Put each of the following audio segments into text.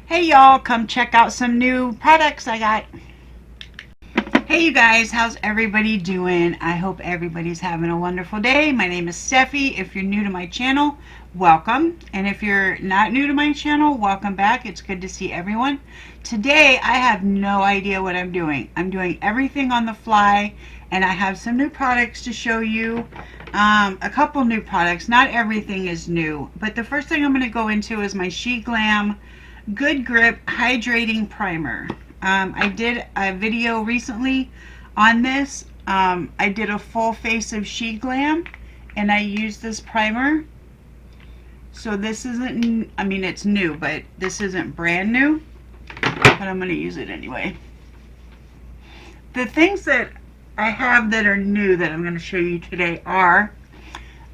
Hey y'all, come check out some new products I got. Hey you guys, how's everybody doing? I hope everybody's having a wonderful day. My name is Steffi. If you're new to my channel, welcome. And if you're not new to my channel, welcome back. It's good to see everyone. Today, I have no idea what I'm doing. I'm doing everything on the fly, and I have some new products to show you. A couple new products. Not everything is new, but the first thing I'm going to go into is my Sheglam Good Grip Hydrating Primer. I did a video recently on this. I did a full face of Sheglam, and I used this primer. So this isn't, I mean it's new, but this isn't brand new. But I'm going to use it anyway. The things that I have that are new that I'm going to show you today are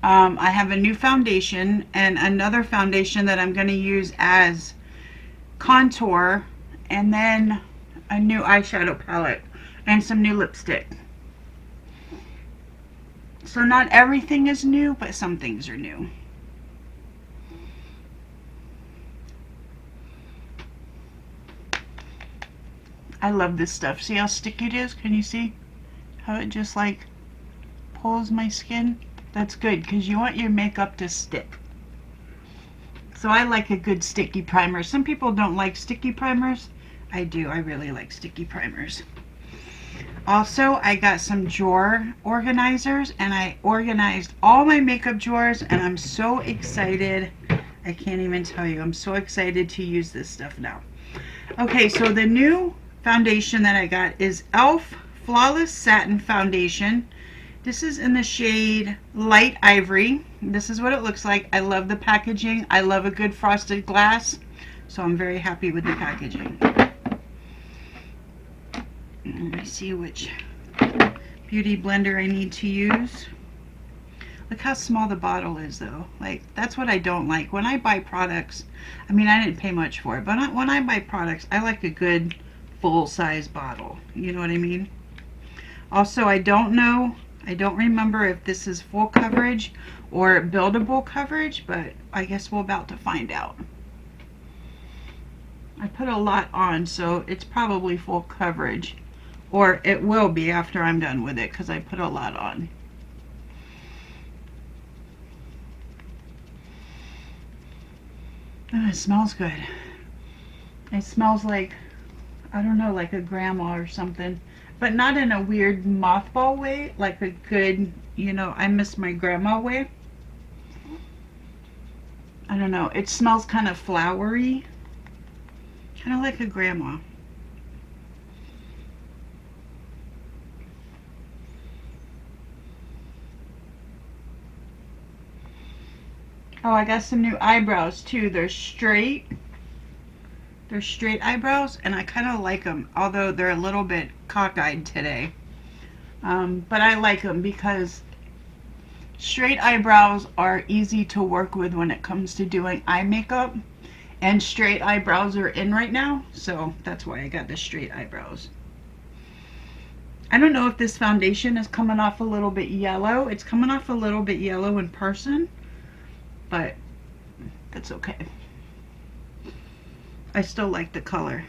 I have a new foundation and another foundation that I'm going to use as contour, and then a new eyeshadow palette and some new lipstick. So not everything is new, but some things are new. I love this stuff. See how sticky it is? Can you see how it just like pulls my skin? That's good because you want your makeup to stick. So I like a good sticky primer. Some people don't like sticky primers. I do. I really like sticky primers. Also, I got some drawer organizers, and I organized all my makeup drawers, and I'm so excited. I can't even tell you. I'm so excited to use this stuff now. Okay, so the new foundation that I got is e.l.f. Flawless Satin Foundation. This is in the shade Light Ivory. This is what it looks like. I love the packaging. I love a good frosted glass. So I'm very happy with the packaging. Let me see which beauty blender I need to use. Look how small the bottle is though. Like, that's what I don't like. When I buy products, I mean, I didn't pay much for it, but when I buy products, I like a good full-size bottle. You know what I mean? Also, I don't remember if this is full coverage or buildable coverage, but I guess we're about to find out. I put a lot on, so it's probably full coverage, or it will be after I'm done with it because I put a lot on. Oh, it smells good. It smells like, I don't know, like a grandma or something. But not in a weird mothball way, like a good, you know, I miss my grandma way. I don't know, it smells kind of flowery. Kind of like a grandma. Oh, I got some new eyebrows too. They're straight. They're straight eyebrows, and I kind of like them, although they're a little bit cockeyed today. But I like them because straight eyebrows are easy to work with when it comes to doing eye makeup, and straight eyebrows are in right now, so that's why I got the straight eyebrows. I don't know if this foundation is coming off a little bit yellow. It's coming off a little bit yellow in person, but that's okay. I still like the color.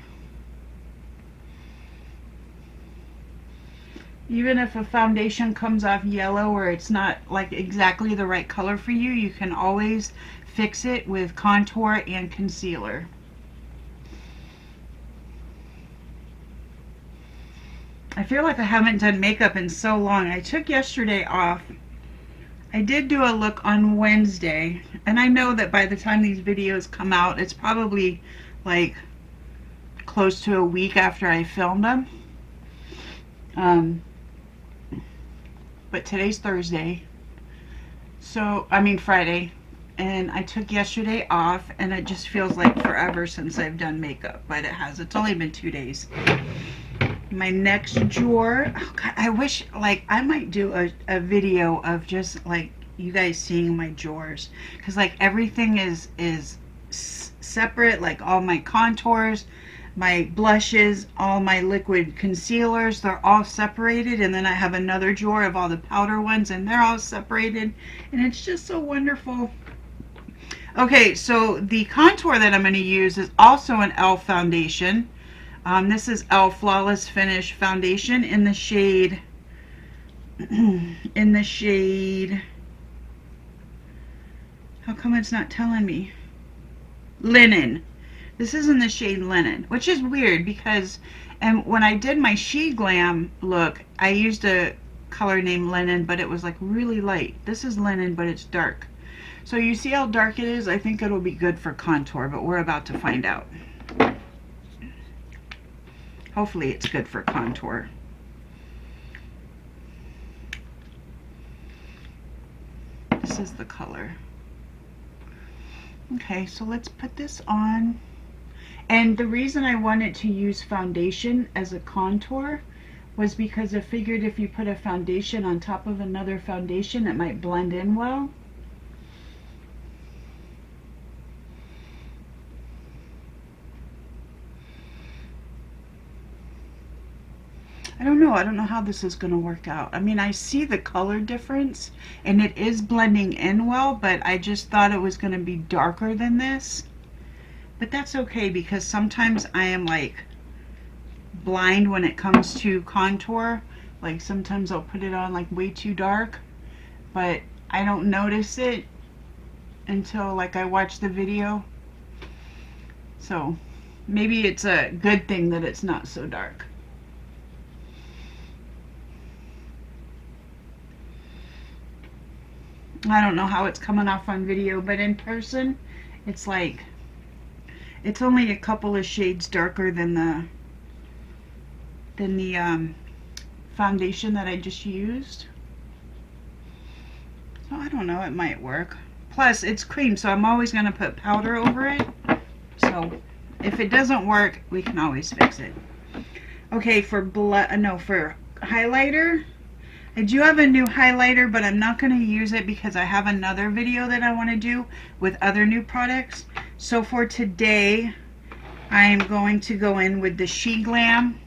Even if a foundation comes off yellow or it's not like exactly the right color for you, you can always fix it with contour and concealer. I feel like I haven't done makeup in so long. I took yesterday off. I did do a look on Wednesday, and I know that by the time these videos come out, it's probably like close to a week after I filmed them. But today's Thursday, so I mean Friday, and I took yesterday off, and it just feels like forever since I've done makeup, but it has. It's only been 2 days. My next drawer, oh God, I wish, like, I might do a video of just like you guys seeing my drawers, because like everything is separate, like all my contours, my blushes, all my liquid concealers, they're all separated, and then I have another drawer of all the powder ones, and they're all separated, and it's just so wonderful. Okay, so the contour that I'm going to use is also an e.l.f. foundation. This is e.l.f. Flawless Finish Foundation in the shade, in the shade, how come it's not telling me? Linen. This is in the shade Linen, which is weird because, and when I did my Sheglam look, I used a color named Linen, but it was like really light. This is Linen, but it's dark. So you see how dark it is? I think it'll be good for contour, but we're about to find out. Hopefully it's good for contour. This is the color. Okay, so let's put this on. And the reason I wanted to use foundation as a contour was because I figured if you put a foundation on top of another foundation, it might blend in well. I don't know. I don't know how this is going to work out. I mean, I see the color difference and it is blending in well, but I just thought it was going to be darker than this. But that's okay because sometimes I am like blind when it comes to contour. Like sometimes I'll put it on like way too dark, but I don't notice it until like I watch the video. So maybe it's a good thing that it's not so dark. I don't know how it's coming off on video, but in person, it's like, it's only a couple of shades darker than the foundation that I just used. So I don't know, it might work. Plus, it's cream, so I'm always going to put powder over it. So if it doesn't work, we can always fix it. Okay, for for highlighter, I do have a new highlighter, but I'm not going to use it because I have another video that I want to do with other new products. So for today, I'm going to go in with the Sheglam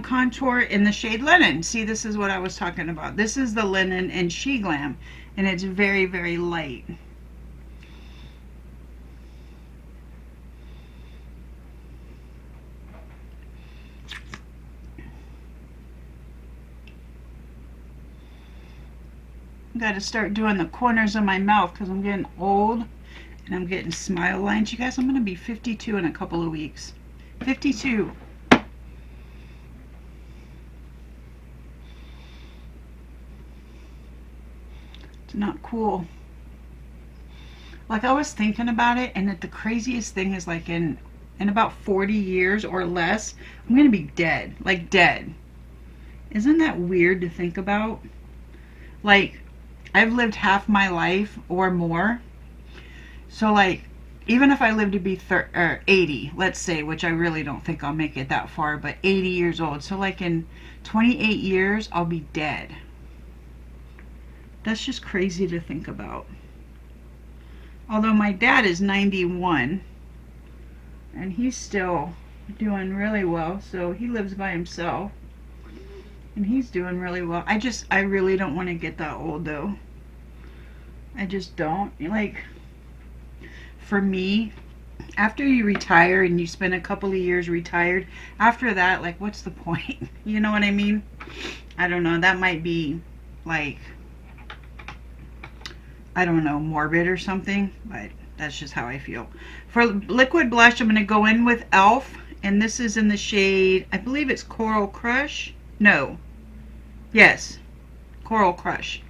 contour in the shade Linen. See, this is what I was talking about. This is the Linen in Sheglam, and it's very, very light. Got to start doing the corners of my mouth because I'm getting old and I'm getting smile lines. You guys, I'm going to be 52 in a couple of weeks. 52. It's not cool. Like I was thinking about it, and the craziest thing is like in about 40 years or less, I'm going to be dead. Like dead. Isn't that weird to think about? Like, I've lived half my life or more. So like, even if I live to be 80, let's say, which I really don't think I'll make it that far, but 80 years old. So like in 28 years, I'll be dead. That's just crazy to think about. Although my dad is 91 and he's still doing really well. So he lives by himself. And he's doing really well. I really don't want to get that old though. I just don't. Like, for me, after you retire and you spend a couple of years retired, after that, like, what's the point? You know what I mean? I don't know. That might be, like, I don't know, morbid or something. But that's just how I feel. For liquid blush, I'm going to go in with e.l.f. And this is in the shade, I believe it's Coral Crush. No. Yes. Coral Crush.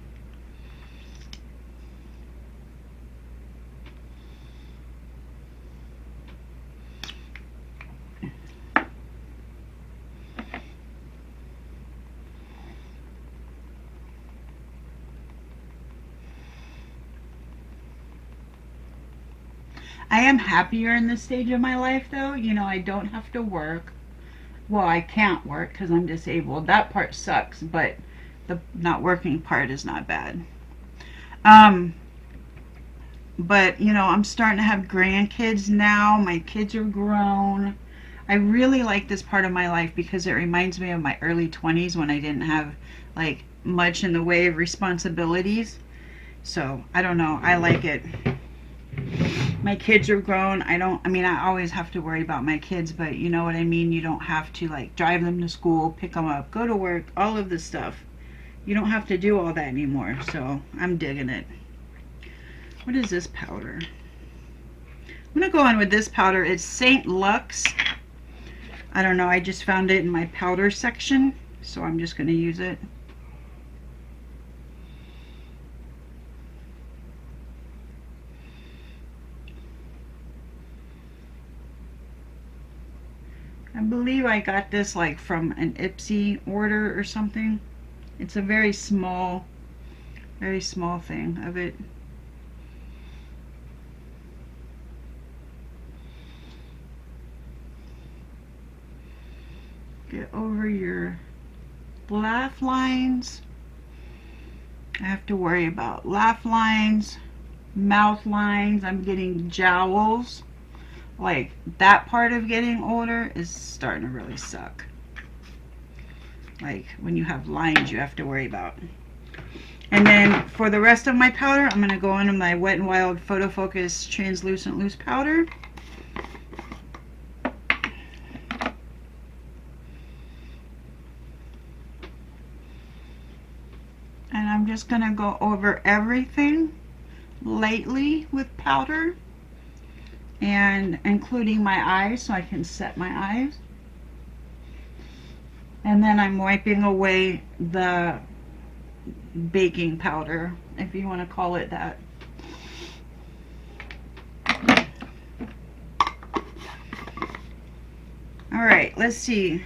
I am happier in this stage of my life though. You know, I don't have to work. Well, I can't work because I'm disabled. That part sucks, but the not working part is not bad. But, you know, I'm starting to have grandkids now. My kids are grown. I really like this part of my life because it reminds me of my early 20s when I didn't have, like, much in the way of responsibilities. So, I don't know. I like it. My kids are grown. I mean, I always have to worry about my kids, but you know what I mean? You don't have to like drive them to school, pick them up, go to work, all of this stuff. You don't have to do all that anymore, so I'm digging it. What is this powder? I'm going to go on with this powder. It's St. Luxe. I don't know, I just found it in my powder section, so I'm just going to use it. I believe I got this like from an Ipsy order or something. It's a very small thing of it. Get over your laugh lines. I have to worry about laugh lines, mouth lines. I'm getting jowls. Like that part of getting older is starting to really suck. Like when you have lines you have to worry about. And then for the rest of my powder, I'm going to go into my Wet n Wild Photofocus Translucent Loose Powder. And I'm just going to go over everything lightly with powder, and including my eyes so I can set my eyes. And then I'm wiping away the baking powder, if you want to call it that. Alright, let's see.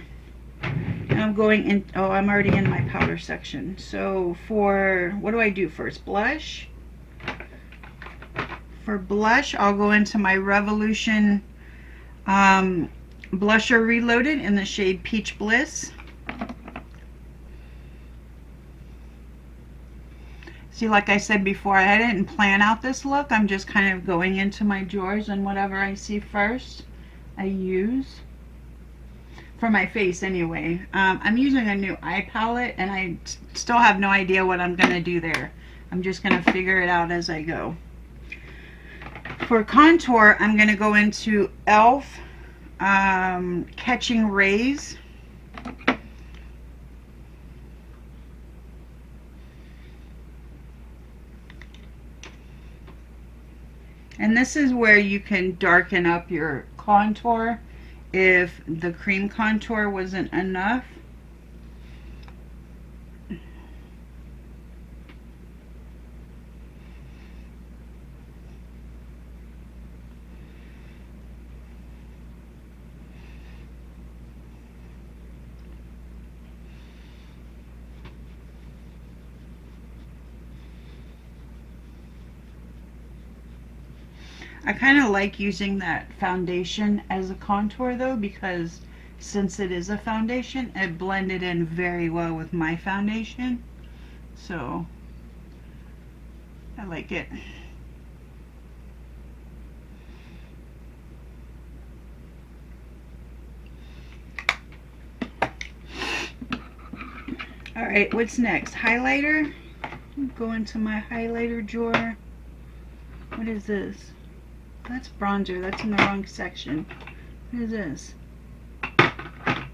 I'm going in, oh, I'm already in my powder section. So for, what do I do first? Blush? For blush, I'll go into my Revolution Blusher Reloaded in the shade Peach Bliss. See, like I said before, I didn't plan out this look. I'm just kind of going into my drawers, and whatever I see first, I use. For my face anyway. I'm using a new eye palette, and I still have no idea what I'm going to do there. I'm just going to figure it out as I go. For contour, I'm going to go into e.l.f. Catching Rays. And this is where you can darken up your contour if the cream contour wasn't enough. I kind of like using that foundation as a contour though, because since it is a foundation, it blended in very well with my foundation. So I like it. Alright, what's next? Highlighter. Go into my highlighter drawer. What is this? That's bronzer. That's in the wrong section. What is this?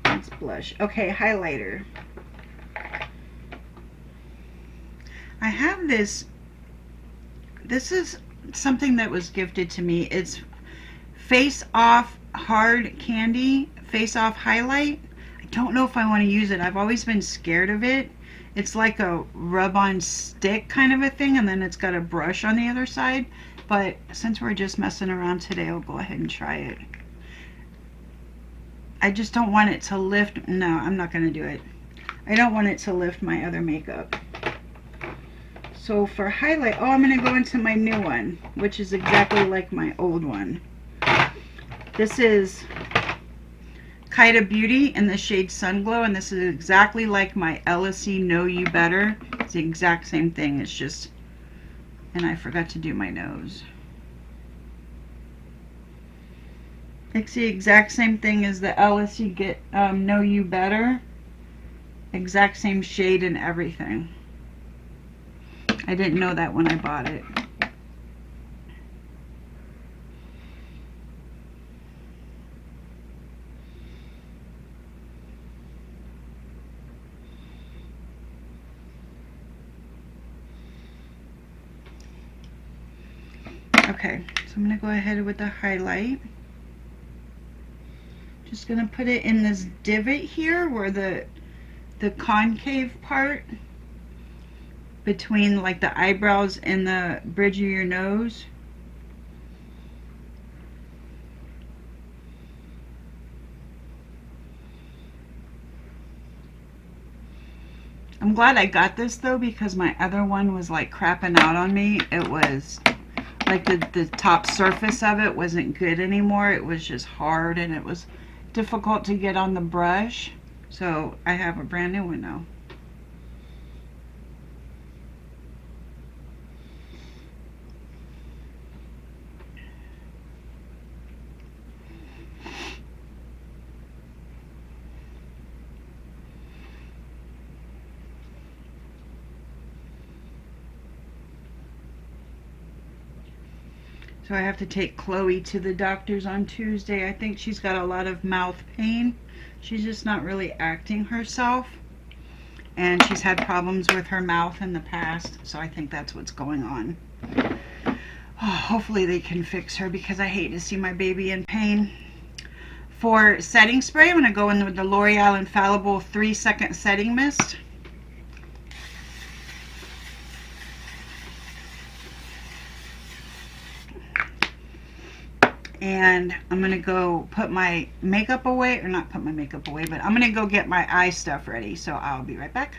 That's blush. Okay, highlighter. I have this. This is something that was gifted to me. It's Face Off Hard Candy Face Off Highlight. I don't know if I want to use it. I've always been scared of it. It's like a rub-on stick kind of a thing, and then it's got a brush on the other side. But since we're just messing around today, I'll go ahead and try it. I just don't want it to lift. No, I'm not going to do it. I don't want it to lift my other makeup. So for highlight, oh, I'm going to go into my new one, which is exactly like my old one. This is Kyda Beauty in the shade Sun Glow, and this is exactly like my LSE Know You Better. It's the exact same thing. It's just, and I forgot to do my nose. It's the exact same thing as the LSE Know You Better. Exact same shade and everything. I didn't know that when I bought it. Okay, so I'm going to go ahead with the highlight. Just going to put it in this divot here where the concave part between like the eyebrows and the bridge of your nose. I'm glad I got this though, because my other one was like crapping out on me. It was like the top surface of it wasn't good anymore. It was just hard and it was difficult to get on the brush. So I have a brand new one now. So I have to take Chloe to the doctor's on Tuesday. I think she's got a lot of mouth pain. She's just not really acting herself. And she's had problems with her mouth in the past. So I think that's what's going on. Oh, hopefully they can fix her, because I hate to see my baby in pain. For setting spray, I'm going to go in with the L'Oreal Infallible 3-second setting mist. And I'm going to go put my makeup away, or not put my makeup away, but I'm going to go get my eye stuff ready. So I'll be right back.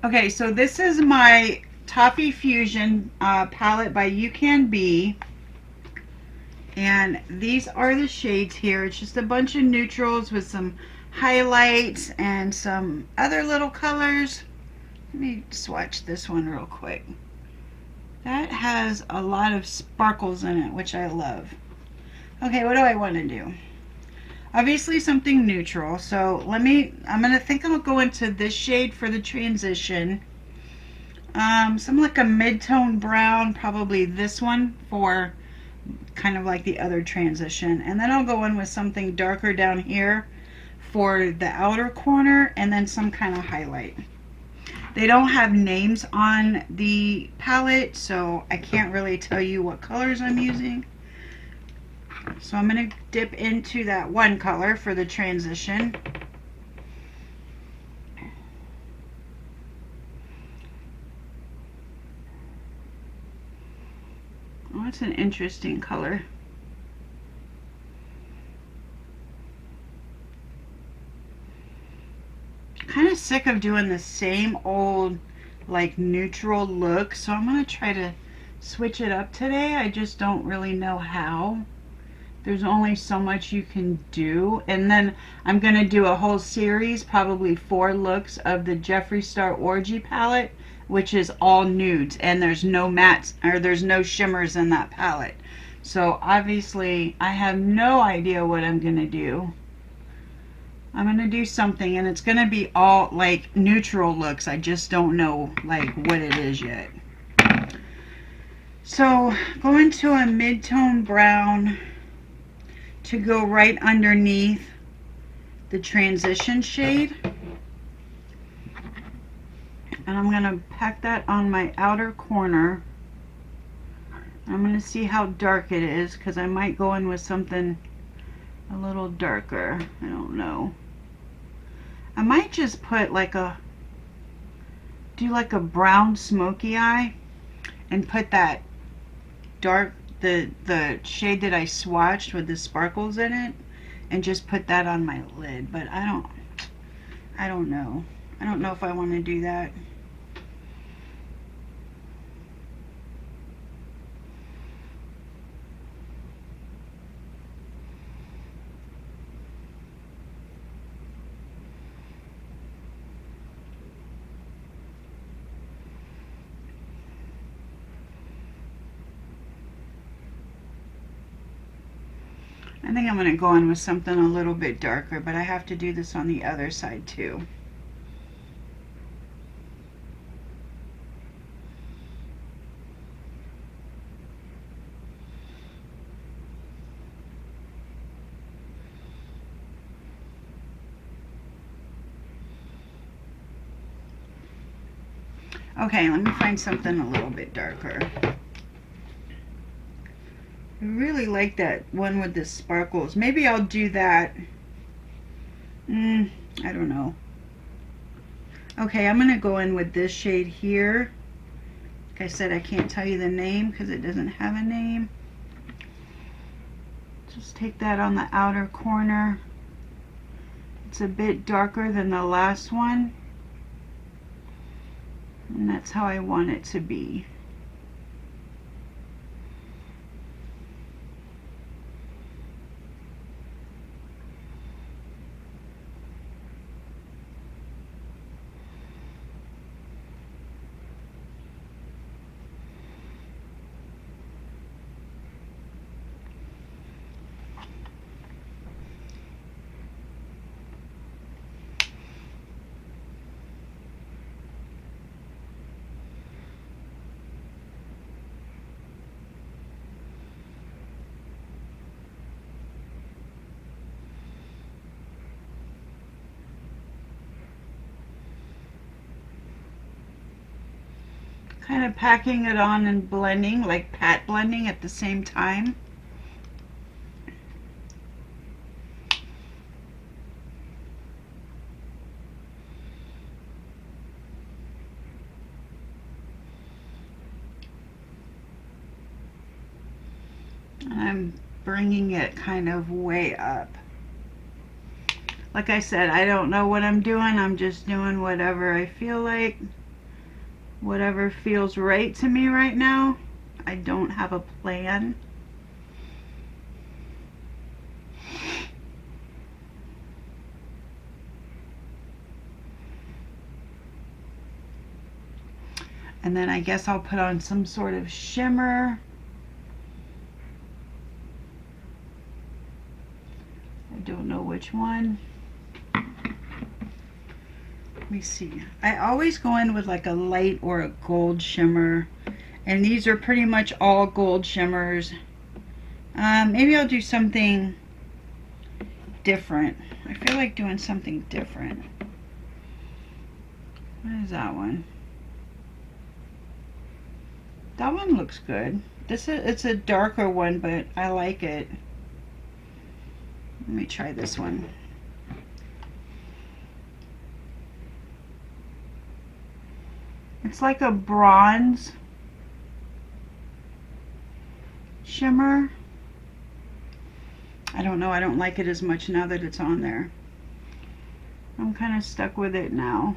Okay, so this is my Toffee Fusion palette by Ucanbe. And these are the shades here. It's just a bunch of neutrals with some highlights and some other little colors. Let me swatch this one real quick. That has a lot of sparkles in it, which I love. Okay, what do I want to do? Obviously something neutral. So I'm gonna go into this shade for the transition. Some like a mid-tone brown, probably this one for kind of like the other transition. And then I'll go in with something darker down here for the outer corner, and then some kind of highlight. They don't have names on the palette, so I can't really tell you what colors I'm using. So I'm going to dip into that one color for the transition. Oh, that's an interesting color. Kind of sick of doing the same old like neutral look, so I'm going to try to switch it up today. I just don't really know how. There's only so much you can do. And then I'm going to do a whole series, probably 4 looks of the Jeffree Star Orgy palette, which is all nudes, and there's no mattes, or there's no shimmers in that palette. So obviously I have no idea what I'm going to do. I'm going to do something, and it's going to be all like neutral looks. I just don't know like what it is yet. So go into a mid-tone brown to go right underneath the transition shade. And I'm going to pack that on my outer corner. I'm going to see how dark it is, because I might go in with something a little darker. I don't know. I might just put like do like a brown smoky eye and put that dark, the shade that I swatched with the sparkles in it, and just put that on my lid. But I don't know. I don't know if I want to do that. I think I'm going to go in with something a little bit darker, but I have to do this on the other side too. Okay, let me find something a little bit darker. really like that one with the sparkles. Maybe I'll do that. I don't know. Okay, I'm going to go in with this shade here. Like I said, I can't tell you the name because it doesn't have a name. Just take that on the outer corner. It's a bit darker than the last one. And that's how I want it to be. Kind of packing it on and blending, like pat blending at the same time. And I'm bringing it kind of way up. Like I said, I don't know what I'm doing. I'm just doing whatever I feel like. Whatever feels right to me right now. I don't have a plan. And then I guess I'll put on some sort of shimmer. I don't know which one. Let me see. I always go in with like a light or a gold shimmer, and these are pretty much all gold shimmers. Maybe I'll do something different. I feel like doing something different. What is that one? That one looks good. It's a darker one, but I like it. Let me try this one. It's like a bronze shimmer. I don't know, I don't like it as much now that it's on there. I'm kind of stuck with it now.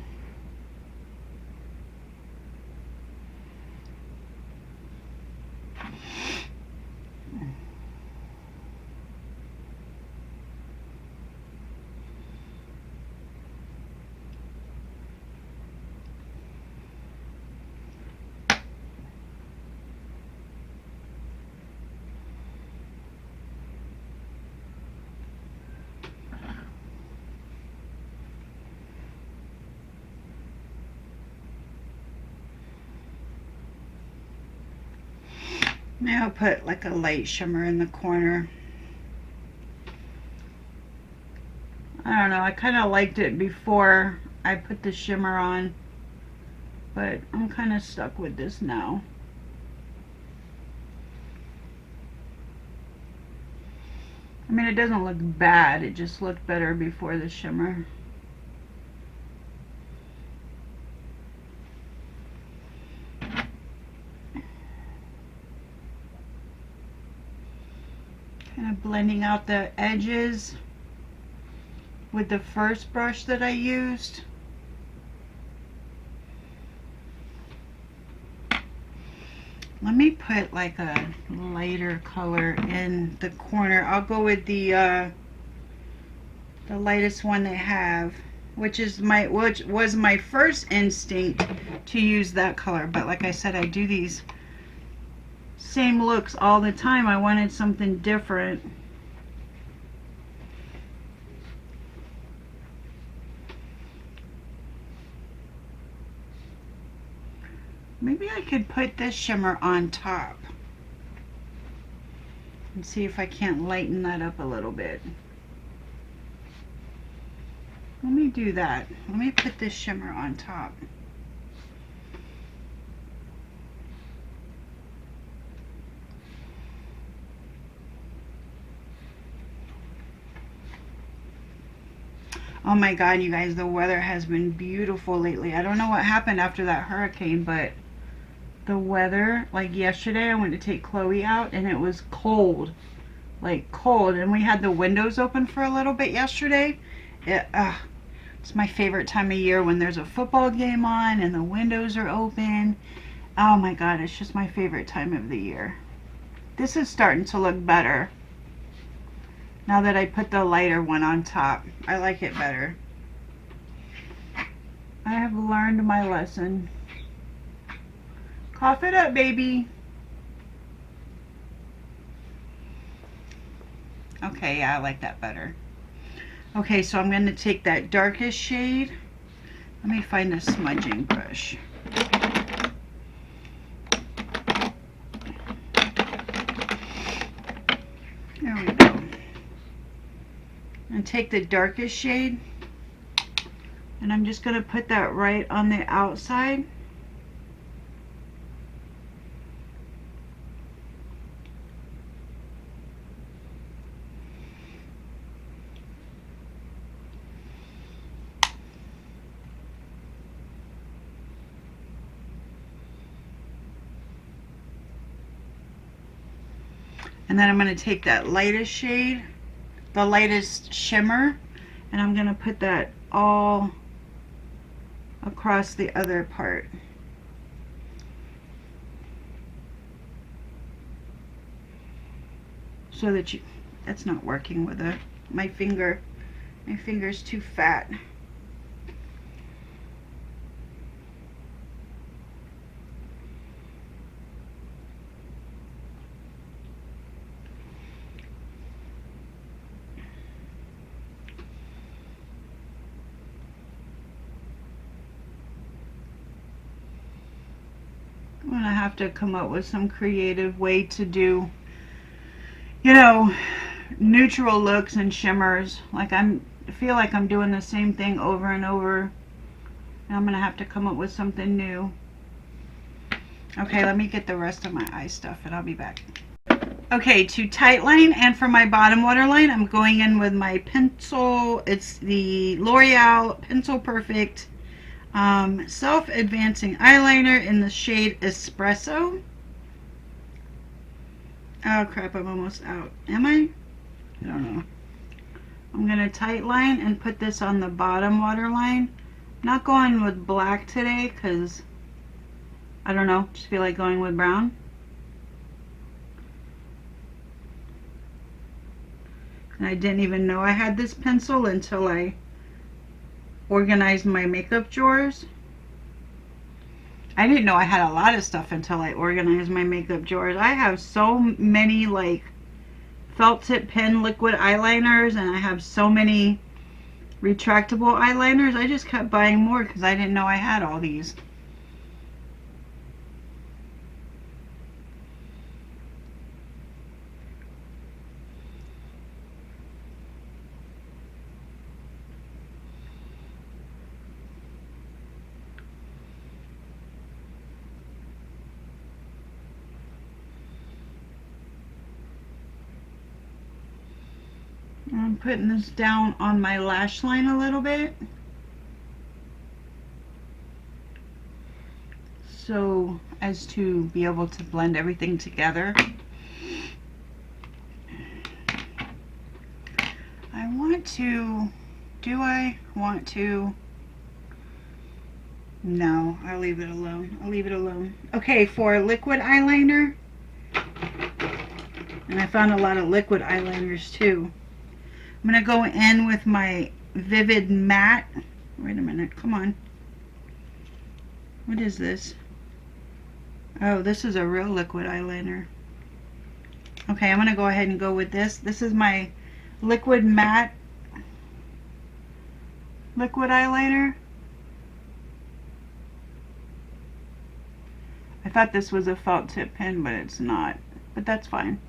Now I'll put like a light shimmer in the corner. I don't know, I kind of liked it before I put the shimmer on, but I'm kind of stuck with this now. I mean, it doesn't look bad, it just looked better before the shimmer. Kind of blending out the edges with the first brush that I used. Let me put like a lighter color in the corner. I'll go with the lightest one they have, which was my first instinct to use that color. But like I said, I do these same looks all the time. I wanted something different. Maybe I could put this shimmer on top and see if I can't lighten that up a little bit. Let me do that. Let me put this shimmer on top. Oh my God, you guys, the weather has been beautiful lately. I don't know what happened after that hurricane, but the weather, like yesterday, I went to take Chloe out and it was cold, like cold. And we had the windows open for a little bit yesterday. It's my favorite time of year when there's a football game on and the windows are open. Oh my God, it's just my favorite time of the year. This is starting to look better now that I put the lighter one on top. I like it better. I have learned my lesson. Cough it up, baby. Okay, yeah, I like that better. Okay, so I'm going to take that darkest shade. Let me find a smudging brush. There we go. And take the darkest shade, and I'm just going to put that right on the outside. And then I'm going to take that lightest shade, the lightest shimmer, and I'm going to put that all across the other part. So that that's not working with my finger. My finger's too fat. I'm gonna have to come up with some creative way to do, you know, neutral looks and shimmers. Like I feel like I'm doing the same thing over and over. And I'm gonna have to come up with something new. Okay, let me get the rest of my eye stuff and I'll be back. Okay, to tightline and for my bottom waterline, I'm going in with my pencil. It's the L'Oreal Pencil Perfect Self-Advancing Eyeliner in the shade Espresso. Oh crap, I'm almost out. Am I? I don't know. I'm going to tightline and put this on the bottom waterline. Not going with black today because, I don't know, just feel like going with brown. And I didn't even know I had this pencil until I organized my makeup drawers. I didn't know I had a lot of stuff until I organized my makeup drawers. I have so many like felt tip pen liquid eyeliners, and I have so many retractable eyeliners. I just kept buying more because I didn't know I had all these. I'm putting this down on my lash line a little bit, so as to be able to blend everything together. I want to, do I want to? No, I'll leave it alone. I'll leave it alone. Okay, for liquid eyeliner, and I found a lot of liquid eyeliners too. I'm going to go in with my Vivid Matte. Wait a minute, come on. What is this? Oh, this is a real liquid eyeliner. Okay, I'm going to go ahead and go with this. This is my Liquid Matte liquid eyeliner. I thought this was a felt tip pen, but it's not. But that's fine.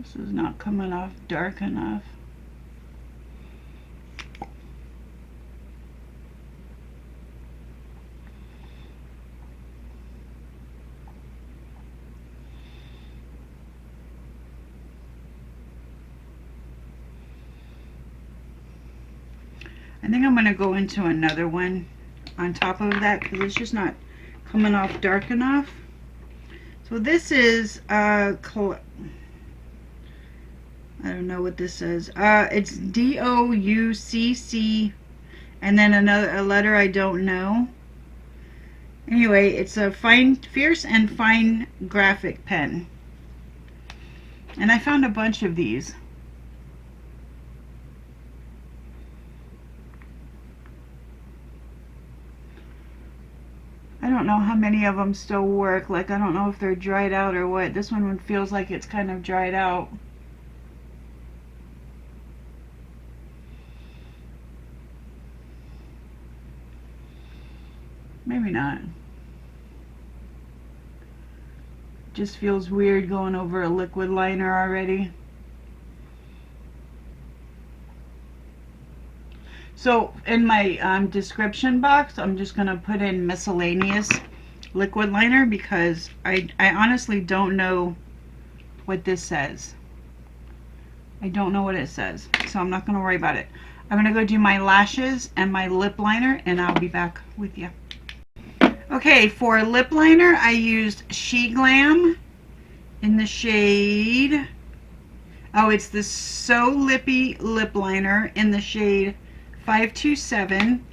This is not coming off dark enough. I think I'm going to go into another one on top of that because it's just not coming off dark enough. So this is I don't know what this says. It's DOUCC and then a letter I don't know. Anyway, it's a fierce and fine graphic pen. And I found a bunch of these. I don't know how many of them still work. Like, I don't know if they're dried out or what. This one feels like it's kind of dried out. Maybe not. Just feels weird going over a liquid liner already. So in my description box, I'm just going to put in miscellaneous liquid liner because I honestly don't know what this says. I don't know what it says, so I'm not going to worry about it. I'm going to go do my lashes and my lip liner, and I'll be back with you. Okay, for lip liner, I used Sheglam in the shade, oh, it's the So Lippy lip liner in the shade 527.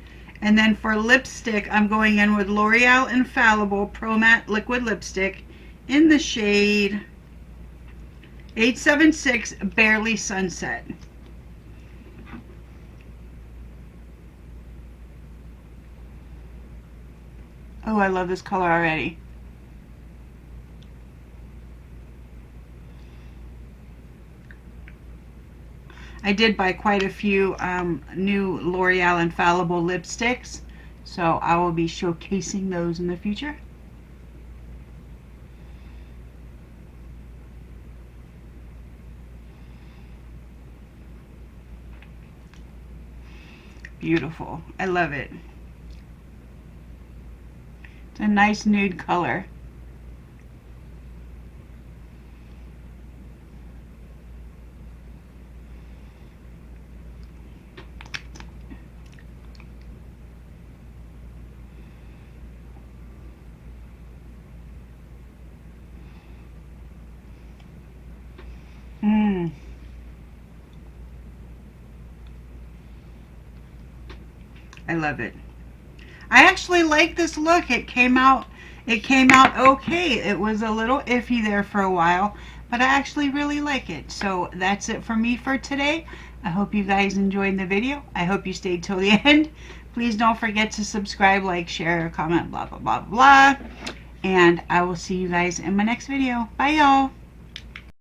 And then for lipstick, I'm going in with L'Oreal Infallible Pro Matte Liquid Lipstick in the shade 876 Barely Sunset. Oh, I love this color already. I did buy quite a few new L'Oreal Infallible lipsticks, so I will be showcasing those in the future. Beautiful. I love it. It's a nice nude color. I love it. I actually like this look. It came out okay. It was a little iffy there for a while, but I actually really like it. So that's it for me for today. I hope you guys enjoyed the video. I hope you stayed till the end. Please don't forget to subscribe, like, share, comment, blah, blah, blah, blah. And I will see you guys in my next video. Bye, y'all.